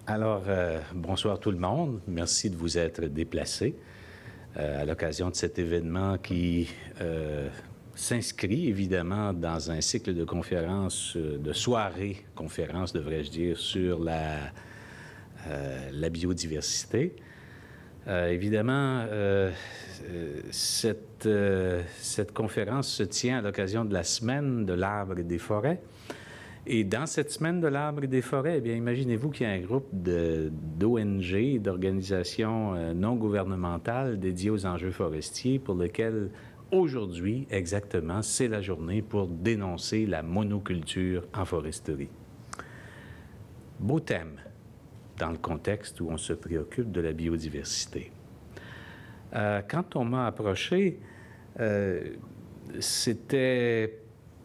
Alors, bonsoir tout le monde. Merci de vous être déplacés à l'occasion de cet événement qui s'inscrit évidemment dans un cycle de conférences, de soirées conférences, devrais-je dire, sur la biodiversité. Évidemment, cette conférence se tient à l'occasion de la Semaine de l'arbre et des forêts. Et dans cette Semaine de l'arbre et des forêts, eh bien, imaginez-vous qu'il y a un groupe d'ONG, d'organisations non gouvernementales dédiées aux enjeux forestiers pour lequel, aujourd'hui, exactement, c'est la journée pour dénoncer la monoculture en foresterie. Beau thème dans le contexte où on se préoccupe de la biodiversité. Quand on m'a approché, c'était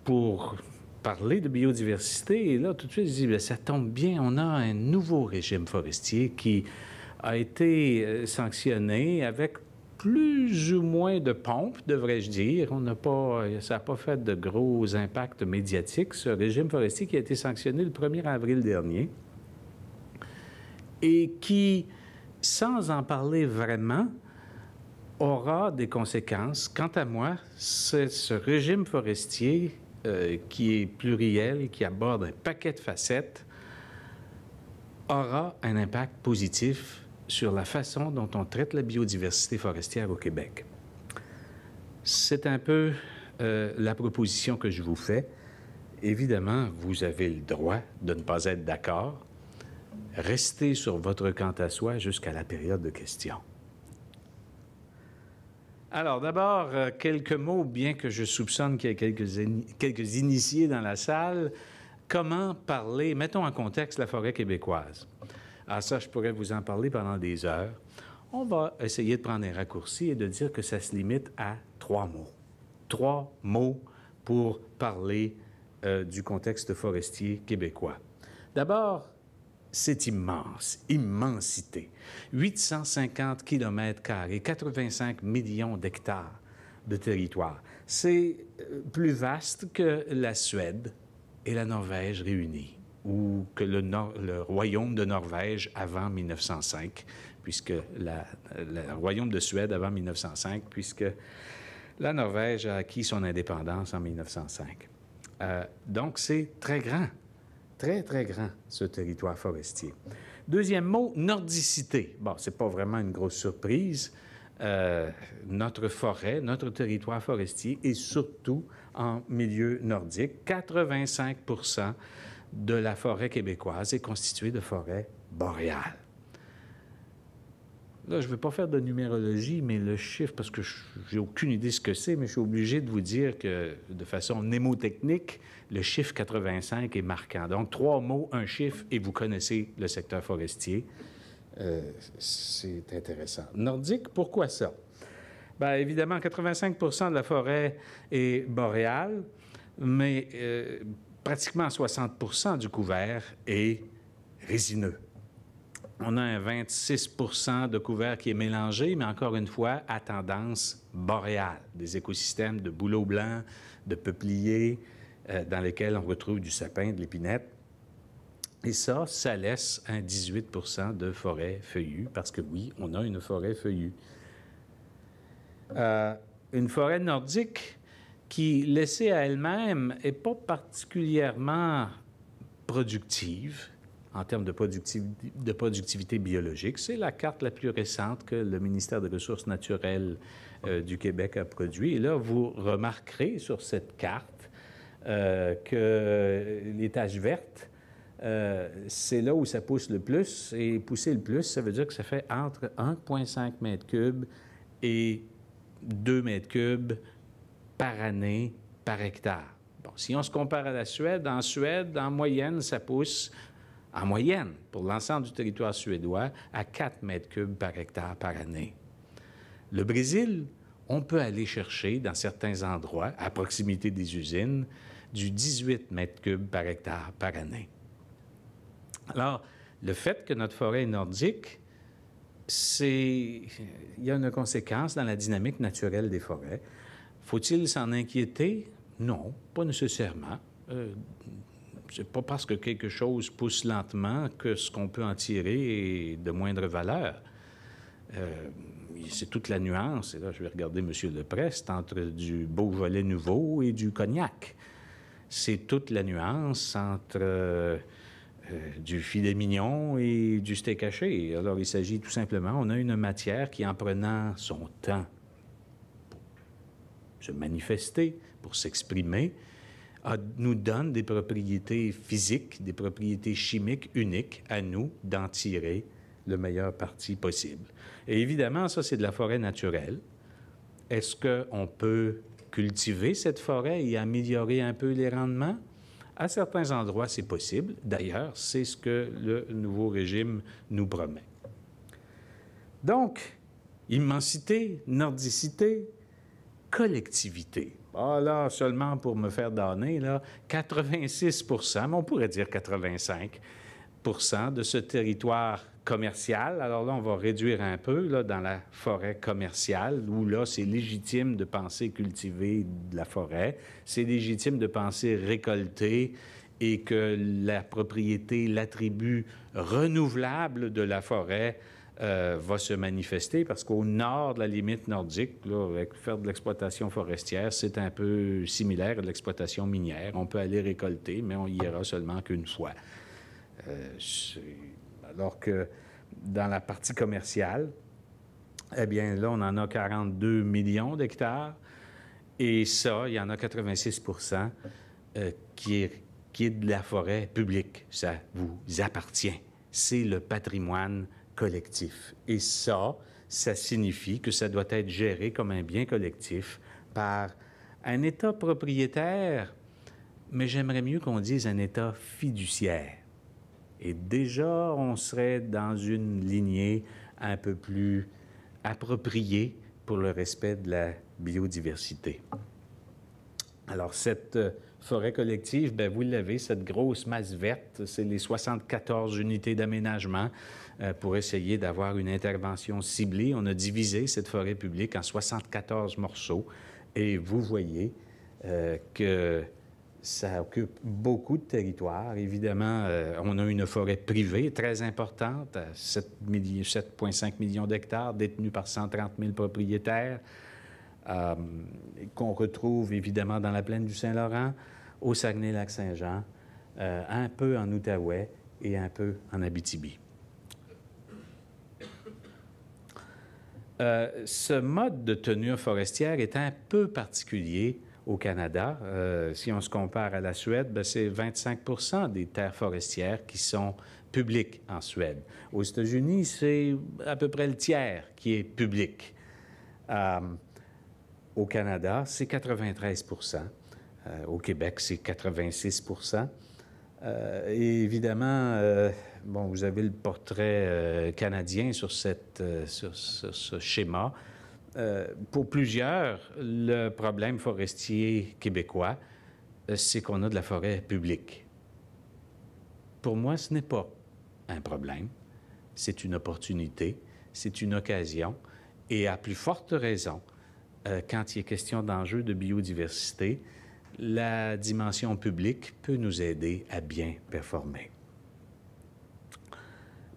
pour parler de biodiversité, et là, tout de suite, je dis, bien, ça tombe bien, on a un nouveau régime forestier qui a été sanctionné avec plus ou moins de pompe, devrais-je dire. Ça n'a pas fait de gros impacts médiatiques, ce régime forestier qui a été sanctionné le 1er avril dernier et qui, sans en parler vraiment, aura des conséquences. Quant à moi, c'est ce régime forestier qui est pluriel, qui aborde un paquet de facettes, aura un impact positif sur la façon dont on traite la biodiversité forestière au Québec. C'est un peu la proposition que je vous fais. Évidemment, vous avez le droit de ne pas être d'accord. Restez sur votre quant à soi jusqu'à la période de questions. Alors, d'abord, quelques mots, bien que je soupçonne qu'il y ait quelques initiés dans la salle. Comment parler, mettons en contexte, la forêt québécoise? Alors ça, je pourrais vous en parler pendant des heures. On va essayer de prendre un raccourci et de dire que ça se limite à 3 mots. 3 mots pour parler du contexte forestier québécois. D'abord, c'est immense, immensité. 850 km², 85 millions d'hectares de territoire. C'est plus vaste que la Suède et la Norvège réunies, ou que le royaume de Norvège avant 1905, puisque le royaume de Suède avant 1905, puisque la Norvège a acquis son indépendance en 1905. Donc, c'est très grand. Très, très grand, ce territoire forestier. Deuxième mot, nordicité. Bon, c'est pas vraiment une grosse surprise. Notre forêt, notre territoire forestier est surtout en milieu nordique. 85 % de la forêt québécoise est constituée de forêts boréales. Là, je ne veux pas faire de numérologie, mais le chiffre, parce que j'ai aucune idée ce que c'est, mais je suis obligé de vous dire que, de façon mnémotechnique, le chiffre 85 est marquant. Donc, 3 mots, un chiffre, et vous connaissez le secteur forestier. C'est intéressant. Nordique, pourquoi ça? Bien, évidemment, 85 % de la forêt est boréale, mais pratiquement 60 % du couvert est résineux. On a un 26 % de couvert qui est mélangé, mais encore une fois, à tendance boréale. Des écosystèmes de bouleaux blancs, de peupliers, dans lesquels on retrouve du sapin, de l'épinette. Et ça laisse un 18 % de forêt feuillue, parce que oui, on a une forêt feuillue. Une forêt nordique qui, laissée à elle-même, n'est pas particulièrement productive en termes de productivité biologique. C'est la carte la plus récente que le ministère des Ressources naturelles du Québec a produite. Et là, vous remarquerez sur cette carte que les taches vertes, c'est là où ça pousse le plus. Et pousser le plus, ça veut dire que ça fait entre 1,5 m³ et 2 m³ par année, par hectare. Bon, si on se compare à la Suède, en moyenne, ça pousse, en moyenne, pour l'ensemble du territoire suédois, à 4 m³ par hectare par année. Le Brésil, on peut aller chercher, dans certains endroits, à proximité des usines, du 18 m³ par hectare par année. Alors, le fait que notre forêt est nordique, il y a une conséquence dans la dynamique naturelle des forêts. Faut-il s'en inquiéter? Non, pas nécessairement. C'est pas parce que quelque chose pousse lentement que ce qu'on peut en tirer est de moindre valeur. C'est toute la nuance, et là je vais regarder M. Leprest, entre du Beaujolais nouveau et du cognac. C'est toute la nuance entre du filet mignon et du steak haché. Alors il s'agit tout simplement, on a une matière qui, en prenant son temps pour se manifester, pour s'exprimer, nous donne des propriétés physiques, des propriétés chimiques uniques à nous d'en tirer le meilleur parti possible. Et évidemment, ça, c'est de la forêt naturelle. Est-ce qu'on peut cultiver cette forêt et améliorer un peu les rendements? À certains endroits, c'est possible. D'ailleurs, c'est ce que le nouveau régime nous promet. Donc, immensité, nordicité, collectivité. Ah là, seulement pour me faire donner, là, 86 mais on pourrait dire 85 de ce territoire commercial. Alors là, on va réduire un peu là, dans la forêt commerciale, où là, c'est légitime de penser cultiver de la forêt, c'est légitime de penser récolter et que la propriété, l'attribut renouvelable de la forêt va se manifester, parce qu'au nord de la limite nordique, là, avec faire de l'exploitation forestière, c'est un peu similaire à de l'exploitation minière. On peut aller récolter, mais on y ira seulement qu'une fois. Alors que dans la partie commerciale, eh bien là, on en a 42 millions d'hectares, et ça, il y en a 86 qui est de la forêt publique. Ça vous appartient. C'est le patrimoine collectif. Et ça signifie que ça doit être géré comme un bien collectif par un État propriétaire, mais j'aimerais mieux qu'on dise un État fiduciaire. Et déjà, on serait dans une lignée un peu plus appropriée pour le respect de la biodiversité. Alors, cette forêt collective, bien, vous l'avez, cette grosse masse verte, c'est les 74 unités d'aménagement pour essayer d'avoir une intervention ciblée. On a divisé cette forêt publique en 74 morceaux et vous voyez que ça occupe beaucoup de territoire. Évidemment, on a une forêt privée très importante, à 7,5 millions d'hectares, détenue par 130 000 propriétaires, qu'on retrouve évidemment dans la plaine du Saint-Laurent, au Saguenay-Lac-Saint-Jean, un peu en Outaouais et un peu en Abitibi. Ce mode de tenue forestière est un peu particulier au Canada. Si on se compare à la Suède, bien, c'est 25 des terres forestières qui sont publiques en Suède. Aux États-Unis, c'est à peu près le tiers qui est public. Au Canada, c'est 93 au Québec, c'est 86 et évidemment, bon, vous avez le portrait canadien sur ce schéma. Pour plusieurs, le problème forestier québécois, c'est qu'on a de la forêt publique. Pour moi, ce n'est pas un problème. C'est une opportunité, c'est une occasion, et à plus forte raison, quand il est question d'enjeux de biodiversité, la dimension publique peut nous aider à bien performer.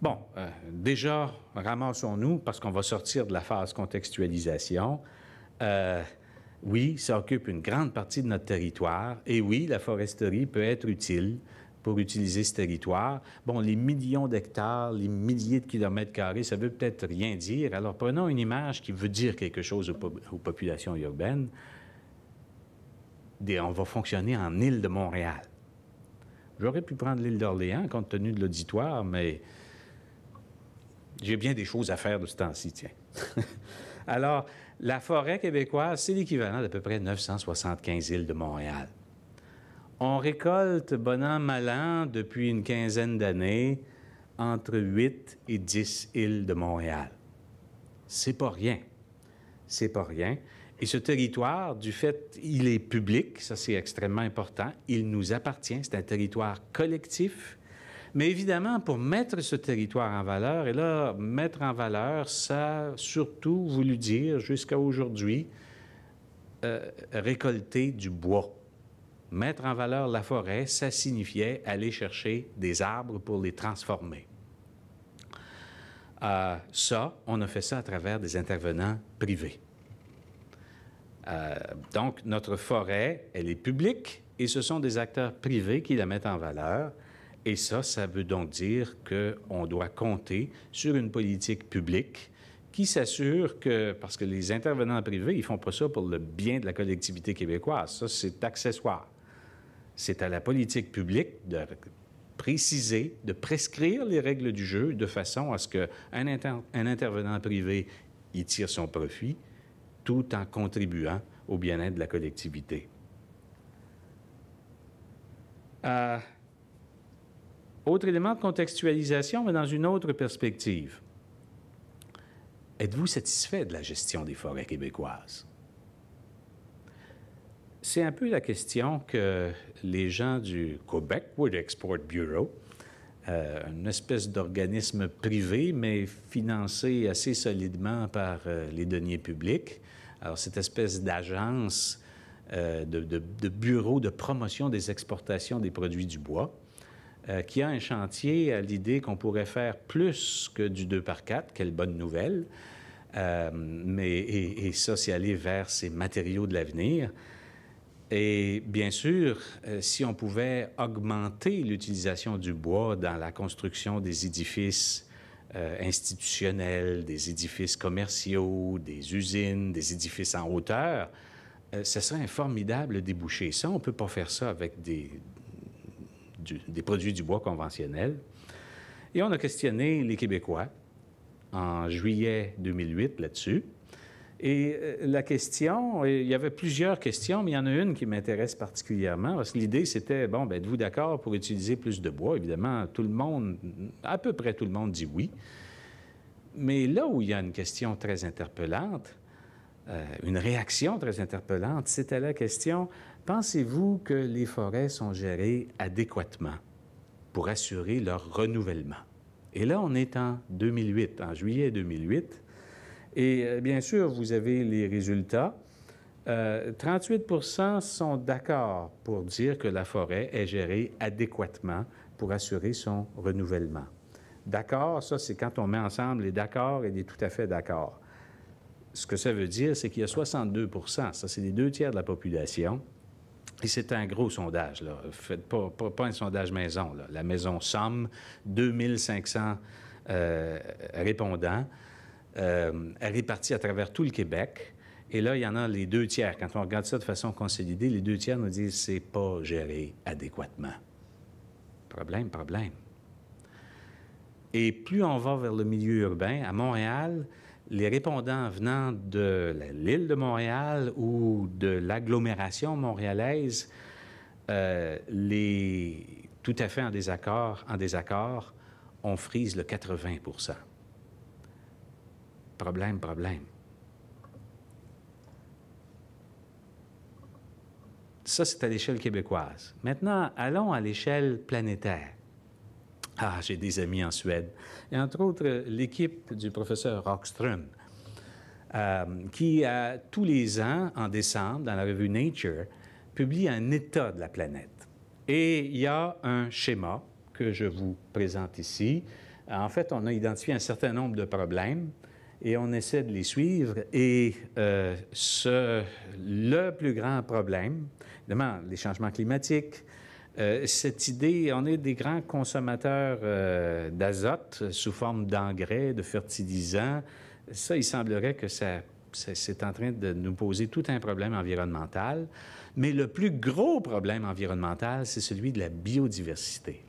Bon, déjà, ramassons-nous, parce qu'on va sortir de la phase contextualisation. Oui, ça occupe une grande partie de notre territoire, et oui, la foresterie peut être utile pour utiliser ce territoire. Bon, les millions d'hectares, les milliers de kilomètres carrés, ça veut peut-être rien dire. Alors, prenons une image qui veut dire quelque chose aux populations urbaines. On va fonctionner en île de Montréal. J'aurais pu prendre l'île d'Orléans, compte tenu de l'auditoire, mais j'ai bien des choses à faire de ce temps-ci, tiens. Alors, la forêt québécoise, c'est l'équivalent d'à peu près 975 îles de Montréal. On récolte, bon an, mal an, depuis une quinzaine d'années, entre 8 et 10 îles de Montréal. C'est pas rien. C'est pas rien. Et ce territoire, du fait, il est public, ça c'est extrêmement important, il nous appartient, c'est un territoire collectif. Mais évidemment, pour mettre ce territoire en valeur, et là, mettre en valeur, ça a surtout voulu dire, jusqu'à aujourd'hui, récolter du bois. Mettre en valeur la forêt, ça signifiait aller chercher des arbres pour les transformer. Ça, on a fait ça à travers des intervenants privés. Donc, notre forêt, elle est publique et ce sont des acteurs privés qui la mettent en valeur. Et ça veut donc dire qu'on doit compter sur une politique publique qui s'assure que, parce que les intervenants privés, ils ne font pas ça pour le bien de la collectivité québécoise, ça c'est accessoire. C'est à la politique publique de préciser, de prescrire les règles du jeu de façon à ce qu'un intervenant privé y tire son profit tout en contribuant au bien-être de la collectivité. Autre élément de contextualisation, mais dans une autre perspective. Êtes-vous satisfait de la gestion des forêts québécoises? C'est un peu la question que les gens du Quebec Wood Export Bureau, une espèce d'organisme privé, mais financé assez solidement par les deniers publics. Alors, cette espèce d'agence, de bureau de promotion des exportations des produits du bois, qui a un chantier à l'idée qu'on pourrait faire plus que du 2 par 4, quelle bonne nouvelle, et ça, c'est aller vers ces matériaux de l'avenir. Et bien sûr, si on pouvait augmenter l'utilisation du bois dans la construction des édifices institutionnels, des édifices commerciaux, des usines, des édifices en hauteur, ce serait un formidable débouché. Ça, on ne peut pas faire ça avec des produits du bois conventionnels. Et on a questionné les Québécois en juillet 2008 là-dessus. Et la question, il y avait plusieurs questions, mais il y en a une qui m'intéresse particulièrement, parce que l'idée, c'était, bon, bien, êtes-vous d'accord pour utiliser plus de bois? Évidemment, tout le monde, à peu près tout le monde dit oui. Mais là où il y a une question très interpellante, une réaction très interpellante, c'était la question, pensez-vous que les forêts sont gérées adéquatement pour assurer leur renouvellement? Et là, on est en 2008, en juillet 2008. Et bien sûr, vous avez les résultats. 38 % sont d'accord pour dire que la forêt est gérée adéquatement pour assurer son renouvellement. D'accord, ça, c'est quand on met ensemble les d'accord et les tout à fait d'accord. Ce que ça veut dire, c'est qu'il y a 62 %, ça, c'est les 2 tiers de la population. Et c'est un gros sondage, là. Faites pas un sondage maison, là. La maison Somme, 2500 répondants. Répartis à travers tout le Québec. Et là, il y en a les 2 tiers. Quand on regarde ça de façon consolidée, les 2 tiers nous disent que ce n'est pas géré adéquatement. Problème. Et plus on va vers le milieu urbain, à Montréal, les répondants venant de l'île de Montréal ou de l'agglomération montréalaise, tout à fait en désaccord, on frise le 80 %. Problème. Ça, c'est à l'échelle québécoise. Maintenant, allons à l'échelle planétaire. J'ai des amis en Suède. Et entre autres, l'équipe du professeur Rockström, qui, tous les ans, en décembre, dans la revue Nature, publie un état de la planète. Et il y a un schéma que je vous présente ici. En fait, on a identifié un certain nombre de problèmes et on essaie de les suivre. Et le plus grand problème, évidemment, les changements climatiques, cette idée, on est des grands consommateurs d'azote sous forme d'engrais, de fertilisants. Ça, il semblerait que c'est en train de nous poser tout un problème environnemental. Mais le plus gros problème environnemental, c'est celui de la biodiversité.